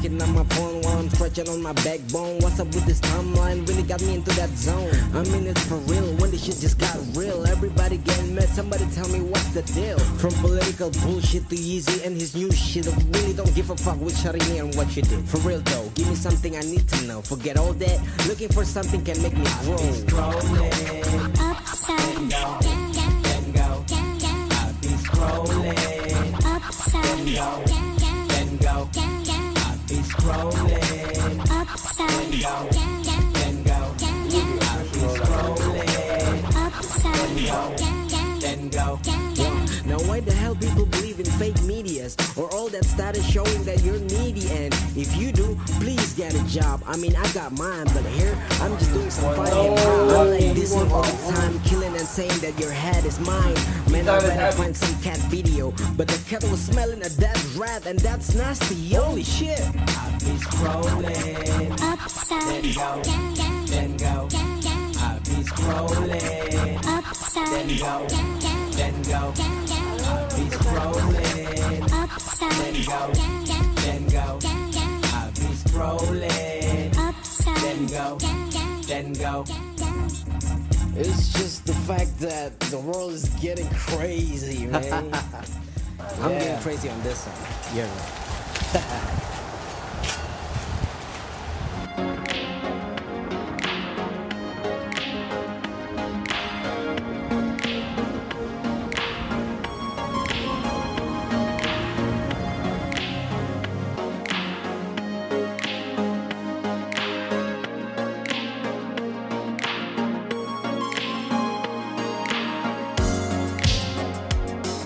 looking at my phone while I'm stretching on my backbone. What's up with this timeline? Really got me into that zone. I mean it's for real when the shit just got real. Everybody getting mad, somebody tell me what's the deal. From political bullshit to Yeezy and his new shit, I really don't give a fuck with shutting me and what you did. For real though, give me something I need to know. Forget all that, looking for something can make me grow. Scrolling, Upside down, then go. I'll be scrolling, upside go, then go. I'll be scrolling, upside go, then go. I'll be scrolling, upside then go. Now why the hell people believe in fake medias or all that status showing that you're needy? And if you do, please get a job. I mean I got mine, but here I'm just doing some fighting. I'm like this all the time, killing and saying that your head is mine. Man, I better find some cat video, but the cat was smelling a dead rat, and that's nasty. Holy shit! I'll be scrolling, upside then go. I'll be scrolling, upside then go. I'll be scrolling, upside then go. I'll be scrolling, upside then go. It's just the fact that the world is getting crazy, man. I'm getting crazy on this side. Yeah.